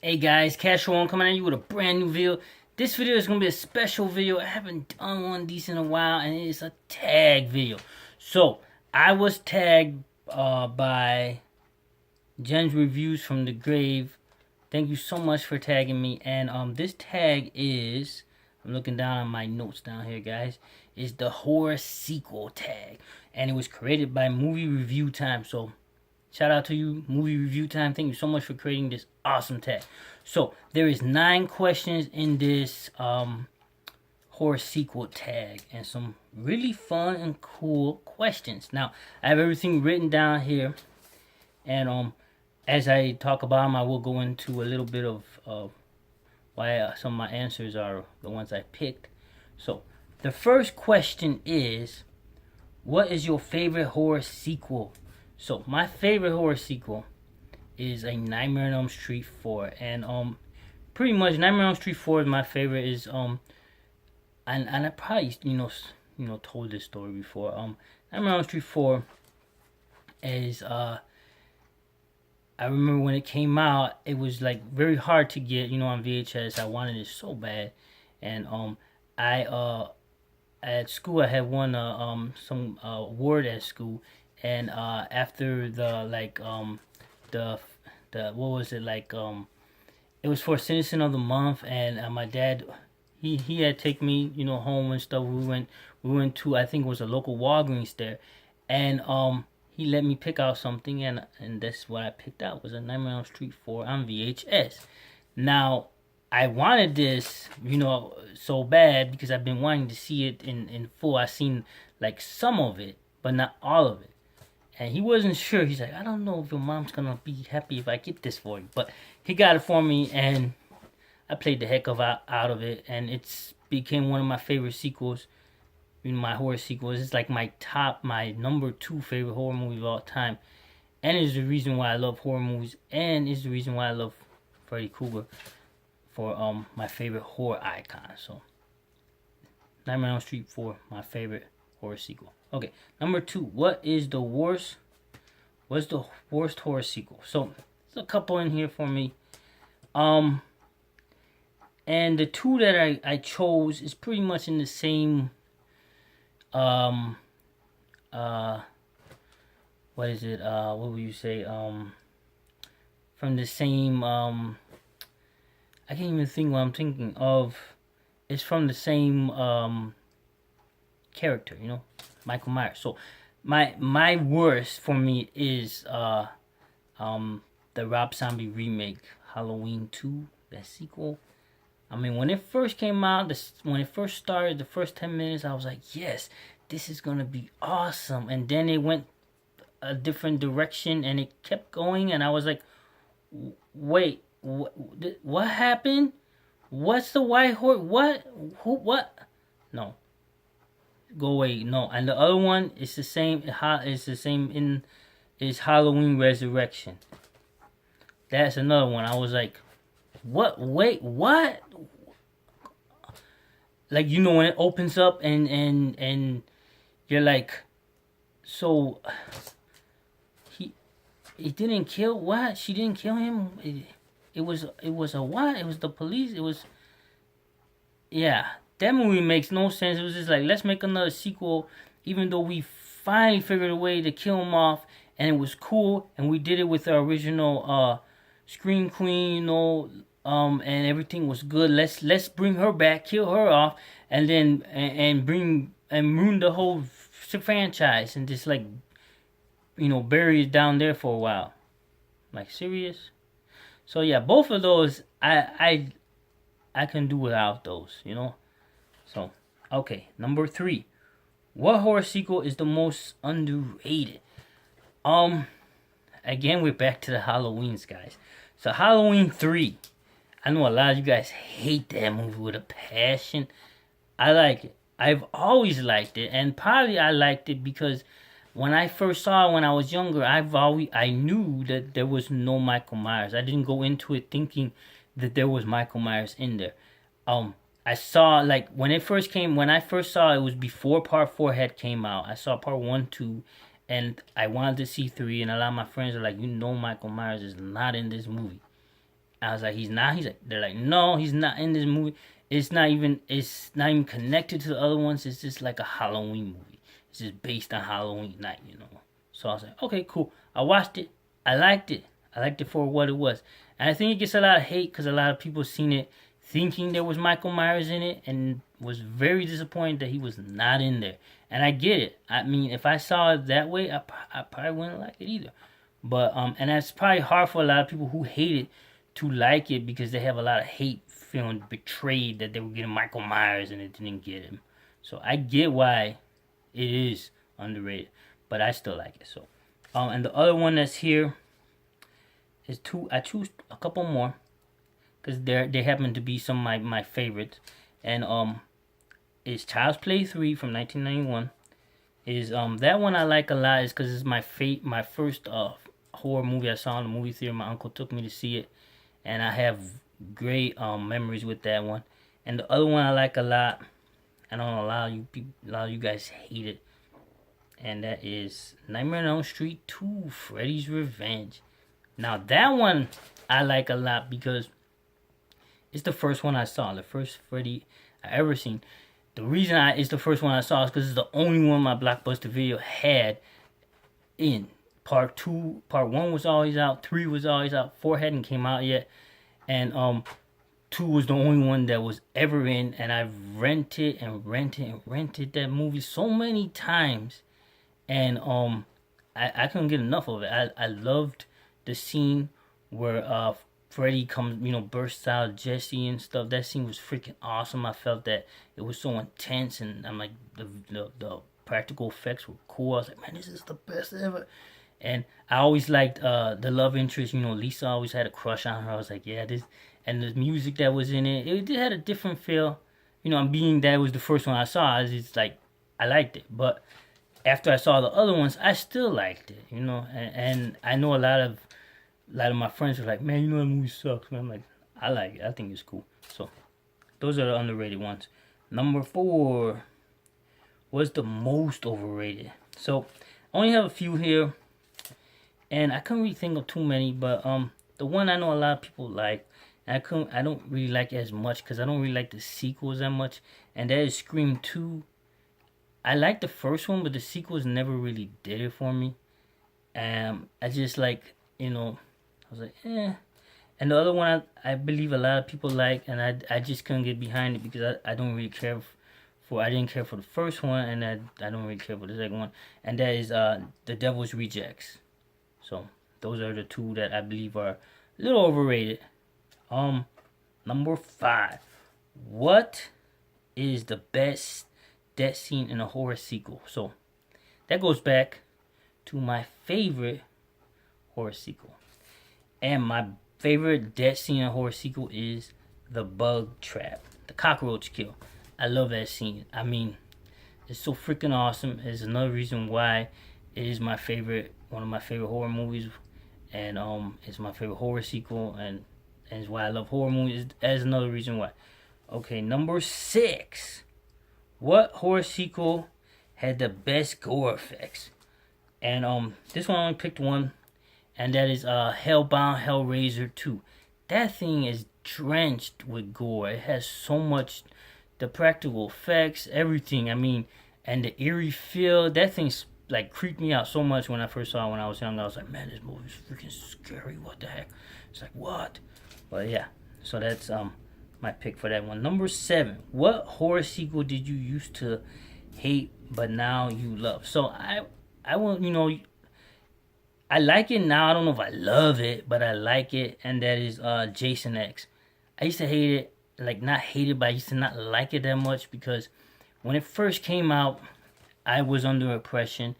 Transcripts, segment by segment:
Hey guys, Casual One coming at you with a brand new video. This video is going to be a special video. I haven't done one of these in a while, and it is a tag video. So, I was tagged by Jen's Reviews from the Grave. Thank you so much for tagging me. And this tag is, I'm looking down on my notes down here, guys, is the horror sequel tag. And it was created by MovieReviewTime. So, shout out to you, MovieReviewTime. Thank you so much for creating this awesome tag. So, there is 9 questions in this horror sequel tag. And some really fun and cool questions. Now, I have everything written down here. And as I talk about them, I will go into a little bit of why some of my answers are the ones I picked. So, the first question is, what is your favorite horror sequel? So, my favorite horror sequel is a Nightmare on Elm Street 4. And pretty much Nightmare on Elm Street 4 is my favorite. Is and I probably told this story before. Nightmare on Elm Street 4 is I remember when it came out, it was like very hard to get, on VHS. I wanted it so bad. And I at school I had won some award at school. And after the what was it, it was for Citizen of the Month. And my dad, he had taken me home and stuff. We went to, I think it was a local Walgreens there. And he let me pick out something, and that's what I picked out, was a Nightmare on Elm Street 4 on VHS. Now, I wanted this, so bad, because I've been wanting to see it in full. I've seen like some of it, but not all of it. And he wasn't sure. He's like, I don't know if your mom's gonna be happy if I get this for you. But he got it for me, and I played the heck of out of it, and it's became one of my favorite sequels. My horror sequels. It's like my number 2 favorite horror movie of all time. And it's the reason why I love horror movies. And it's the reason why I love Freddy Krueger for my favorite horror icon. So, Nightmare on Elm Street 4, my favorite horror sequel. Okay, number 2. What's the worst horror sequel? So, there's a couple in here for me. And the 2 that I chose is pretty much in the same what is it, what would you say, from the same, I can't even think what I'm thinking of. It's from the same, character, Michael Myers. So, my worst for me is, the Rob Zombie remake, Halloween 2, that sequel. I mean, when it first came out, when it first started, the first 10 minutes, I was like, yes, this is going to be awesome. And then it went a different direction, and it kept going, and I was like, wait, what happened? What's the white horse? What? No. Go away. No. And the other one is the same. It's the same is Halloween Resurrection. That's another one. I was like, what? Wait, what? Like, when it opens up and you're like, so he didn't kill what? She didn't kill him. It was a what? It was the police. It was, yeah. That movie makes no sense. It was just like, let's make another sequel, even though we finally figured a way to kill him off, and it was cool, and we did it with our original Scream Queen, and everything was good. Let's bring her back, kill her off, and then and ruin the whole franchise, and just bury it down there for a while. Like, serious? So yeah, both of those I can do without those, So, okay, number 3. What horror sequel is the most underrated? Again, we're back to the Halloweens, guys. So, Halloween 3. I know a lot of you guys hate that movie with a passion. I like it. I've always liked it. And probably I liked it because when I first saw it when I was younger, I knew that there was no Michael Myers. I didn't go into it thinking that there was Michael Myers in there. I saw, when I first saw it was before part 4 had came out. I saw part 1, 2, and I wanted to see 3, and a lot of my friends are like, Michael Myers is not in this movie. I was like, he's not. He's like, they're like, no, he's not in this movie. It's not even connected to the other ones. It's just like a Halloween movie. It's just based on Halloween night, you know. So I was like, okay, cool. I watched it. I liked it. I liked it for what it was. And I think it gets a lot of hate because a lot of people seen it thinking there was Michael Myers in it and was very disappointed that he was not in there. And I get it. I mean, if I saw it that way, I probably wouldn't like it either. But and that's probably hard for a lot of people who hate it to like it because they have a lot of hate, feeling betrayed that they were getting Michael Myers and it didn't get him. So I get why it is underrated, but I still like it. So, and the other one that's here is two. I choose a couple more because they happen to be some of my favorites, and is Child's Play 3 from 1991. Is that one I like a lot is because it's my first horror movie I saw in the movie theater. My uncle took me to see it, and I have great memories with that one. And the other one I like a lot, I know a lot of you guys hate it, and that is Nightmare on Elm Street 2: Freddy's Revenge. Now that one I like a lot because it's the first one I saw, the first Freddy I ever seen. The reason it's the first one I saw is because it's the only one my Blockbuster video had in. Part 1 was always out, 3 was always out, 4 hadn't came out yet, and 2 was the only one that was ever in, and I've rented that movie so many times, and I couldn't get enough of it. I loved the scene where Freddy comes, bursts out Jesse and stuff. That scene was freaking awesome. I felt that it was so intense, and I'm like, the practical effects were cool. I was like, man, this is the best ever. And I always liked the love interest. Lisa always had a crush on her. I was like, yeah, this. And the music that was in it had a different feel. Being that it was the first one I saw, it's like, I liked it. But after I saw the other ones, I still liked it, And I know a lot of my friends were like, man, that movie sucks, man. I'm like, I like it. I think it's cool. So, those are the underrated ones. Number 4 was the most overrated. So, I only have a few here. And I couldn't really think of too many, but the one I know a lot of people like, and I don't really like it as much because I don't really like the sequels that much, and that is Scream 2. I like the first one, but the sequels never really did it for me. I just like, I was like, eh. And the other one I believe a lot of people like, and I just couldn't get behind it because I don't really care I didn't care for the first one, and I don't really care for the second one, and that is The Devil's Rejects. So those are the two that I believe are a little overrated. Number 5. What is the best death scene in a horror sequel? So that goes back to my favorite horror sequel. And my favorite death scene in a horror sequel is the bug trap, the cockroach kill. I love that scene. I mean, it's so freaking awesome. It's another reason why it is my favorite, one of my favorite horror movies, and it's my favorite horror sequel, and it's why I love horror movies. That's another reason why. Okay, number 6. What horror sequel had the best gore effects? And this one I only picked one, and that is Hellbound Hellraiser 2. That thing is drenched with gore. It has so much, the practical effects, everything. I mean, and the eerie feel. That thing's like creeped me out so much when I first saw it when I was young. I was like, man, this movie's freaking scary. What the heck? It's like, what? But yeah, so that's my pick for that one. Number 7. What horror sequel did you used to hate but now you love? So I will, I like it now. I don't know if I love it, but I like it, and that is Jason X. I used to hate it, like not hate it, but I used to not like it that much because when it first came out, I was under impression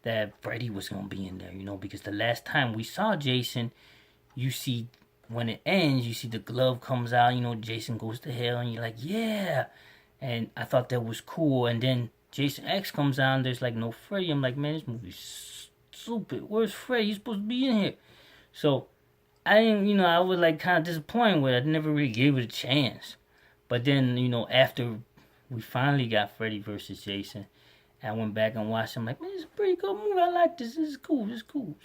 that Freddy was gonna be in there, because the last time we saw Jason, you see when it ends, you see the glove comes out, Jason goes to hell, and you're like, yeah, and I thought that was cool, and then Jason X comes out, and there's like no Freddy. I'm like, man, this movie's stupid. Where's Freddy? He's supposed to be in here. So I didn't, I was like kind of disappointed with it. I never really gave it a chance. But then, after we finally got Freddy versus Jason, I went back and watched it. I'm like, man, it's a pretty good movie. I like this. This is cool.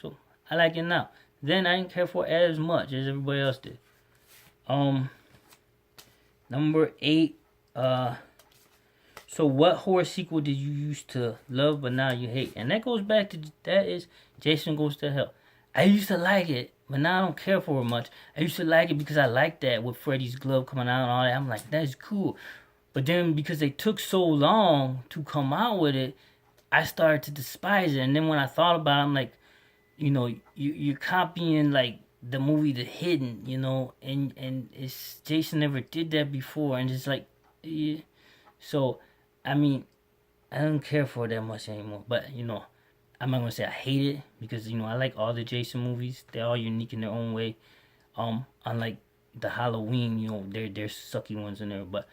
So I like it now. Then I didn't care for it as much as everybody else did. Number 8. So what horror sequel did you used to love but now you hate? And that goes back to, that is Jason Goes to Hell. I used to like it, but now I don't care for it much. I used to like it because I liked that with Freddy's glove coming out and all that. I'm like, that's cool. But then because they took so long to come out with it, I started to despise it. And then when I thought about it, I'm like, you're copying like the movie The Hidden, and it's Jason never did that before, and it's like, yeah. So, I mean, I don't care for it that much anymore. But I'm not gonna say I hate it because I like all the Jason movies. They're all unique in their own way. Unlike the Halloween, there's sucky ones in there, but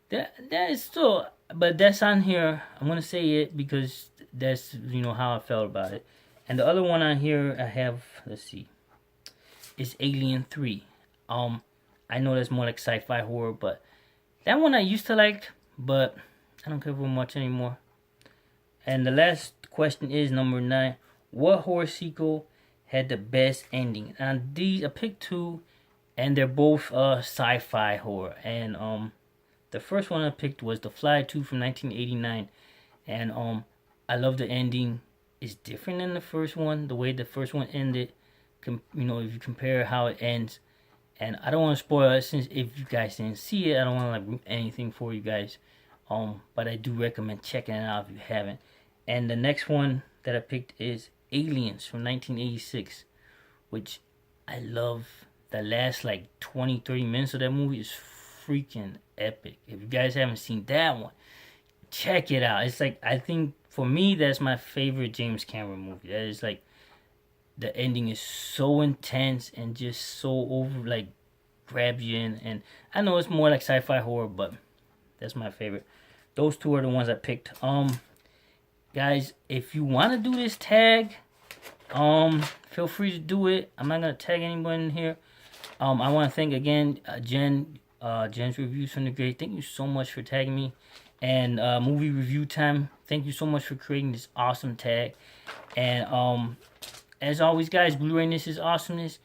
that is still. But that's on here. I'm gonna say it because that's how I felt about it. And the other one on here I have, let's see, is Alien 3. I know that's more like sci-fi horror, but that one I used to like, but I don't care for much anymore. And the last question is number 9. What horror sequel had the best ending? And these I picked 2, and they're both sci-fi horror. And the first one I picked was The Fly 2 from 1989, and I love the ending. It's different than the first one. The way the first one ended, if you compare how it ends, and I don't want to spoil it since if you guys didn't see it, I don't want to like root anything for you guys. But I do recommend checking it out if you haven't. And the next one that I picked is Aliens from 1986, which I love. The last like 20-30 minutes of that movie is freaking epic. If you guys haven't seen that one, check it out. It's like, I think for me that's my favorite James Cameron movie. That is like, the ending is so intense and just so over, like, grabs you in. And I know it's more like sci-fi horror, but that's my favorite. Those 2 are the ones I picked. Guys, if you want to do this tag, feel free to do it. I'm not gonna tag anyone in here. I want to thank again Jen's Reviews from the Great. Thank you so much for tagging me. And Movie Review Time, thank you so much for creating this awesome tag. And as always, guys, Blu-rayness is awesomeness.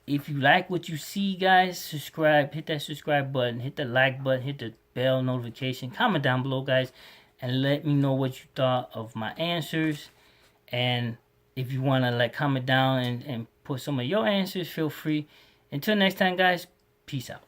If you like what you see, guys, subscribe. Hit that subscribe button. Hit the like button. Hit the bell notification. Comment down below, guys, and let me know what you thought of my answers. And if you want to like comment down and put some of your answers, feel free. Until next time, guys, peace out.